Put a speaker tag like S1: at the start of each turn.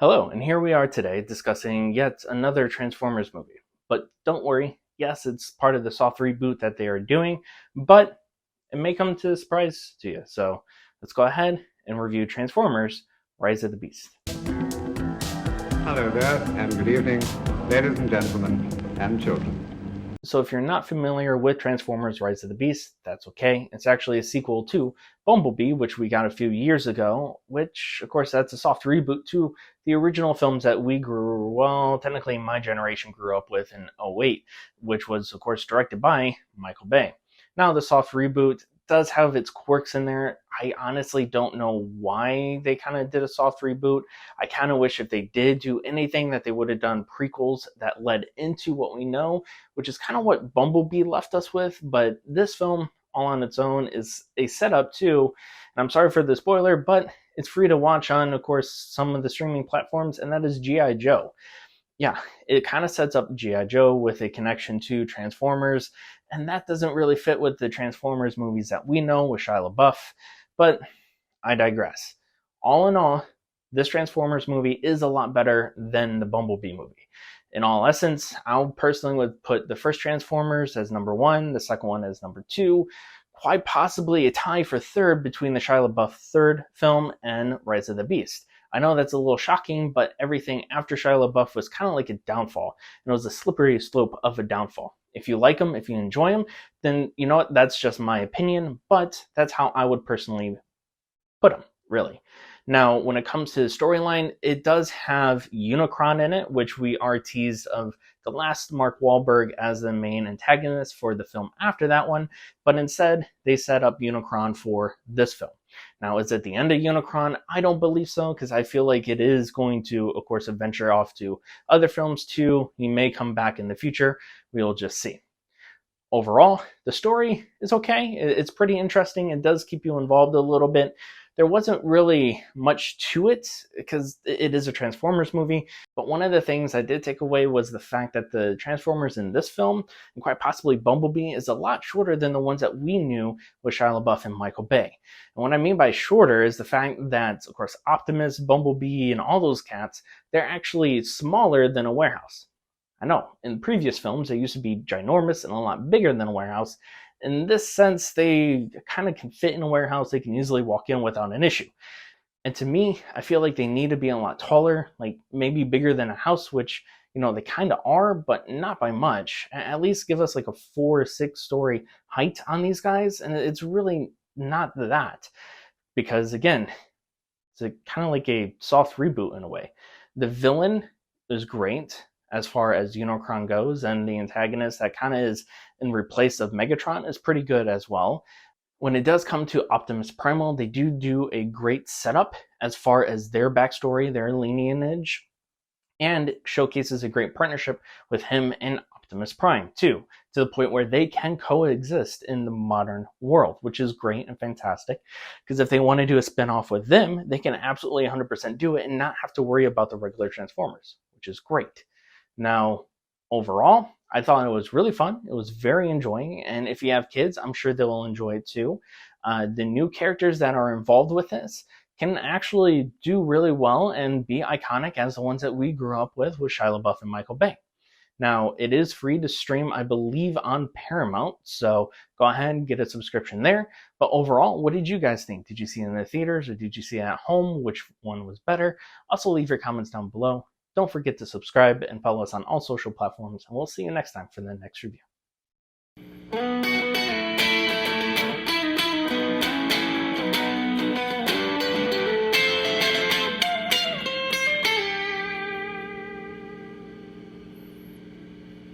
S1: Hello, and here we are today discussing yet another Transformers movie. But don't worry, yes, it's part of the soft reboot that they are doing, but it may come to a surprise to you. So let's go ahead and review Transformers Rise of the Beast.
S2: Hello there, and good evening, ladies and gentlemen, and children.
S1: So if you're not familiar with Transformers Rise of the Beast, that's okay. It's actually a sequel to Bumblebee, which we got a few years ago, which, of course, that's a soft reboot to the original films that technically my generation grew up with in '08, which was, of course, directed by Michael Bay. Now, the soft reboot does have its quirks in there. I honestly don't know why they kind of did a soft reboot. I kind of wish if they did do anything that they would have done prequels that led into what we know, which is kind of what Bumblebee left us with. But this film, all on its own, is a setup too. And I'm sorry for the spoiler, but it's free to watch on, of course, some of the streaming platforms, and that is G.I. Joe. Yeah, it kind of sets up G.I. Joe with a connection to Transformers, and that doesn't really fit with the Transformers movies that we know with Shia LaBeouf, but I digress. All in all, this Transformers movie is a lot better than the Bumblebee movie. In all essence, I personally would put the first Transformers as number one, the second one as number two, quite possibly a tie for third between the Shia LaBeouf third film and Rise of the Beast. I know that's a little shocking, but everything after Shia LaBeouf was kind of like a downfall. And it was a slippery slope of a downfall. If you like him, if you enjoy him, then you know what, that's just my opinion, but that's how I would personally put him, really. Now, when it comes to the storyline, it does have Unicron in it, which we are teased of the last Mark Wahlberg as the main antagonist for the film after that one, but instead they set up Unicron for this film. Now, is it the end of Unicron? I don't believe so, because I feel like it is going to, of course, venture off to other films too. He may come back in the future. We'll just see. Overall, the story is okay. It's pretty interesting. It does keep you involved a little bit. There wasn't really much to it because it is a Transformers movie. But one of the things I did take away was the fact that the Transformers in this film, and quite possibly Bumblebee, is a lot shorter than the ones that we knew with Shia LaBeouf and Michael Bay. And what I mean by shorter is the fact that, of course, Optimus, Bumblebee, and all those cats, they're actually smaller than a warehouse. I know, in previous films, they used to be ginormous and a lot bigger than a warehouse. In this sense, they kind of can fit in a warehouse. They can easily walk in without an issue. And to me, I feel like they need to be a lot taller, like maybe bigger than a house, which, they kind of are, but not by much. At least give us like a 4 or 6 story height on these guys. And it's really not that. Because again, it's kind of like a soft reboot in a way. The villain is great as far as Unicron goes, and the antagonist that kind of is in replace of Megatron is pretty good as well. When it does come to Optimus Primal, they do a great setup as far as their backstory, their lineage, and showcases a great partnership with him and Optimus Prime too, to the point where they can coexist in the modern world, which is great and fantastic. Because if they want to do a spin-off with them, they can absolutely 100% do it and not have to worry about the regular Transformers, which is great. Now, overall, I thought it was really fun. It was very enjoying. And if you have kids, I'm sure they will enjoy it too. The new characters that are involved with this can actually do really well and be iconic as the ones that we grew up with Shia LaBeouf and Michael Bay. Now, it is free to stream, I believe, on Paramount. So go ahead and get a subscription there. But overall, what did you guys think? Did you see it in the theaters or did you see it at home? Which one was better? Also, leave your comments down below. Don't forget to subscribe and follow us on all social platforms, and we'll see you next time for the next review.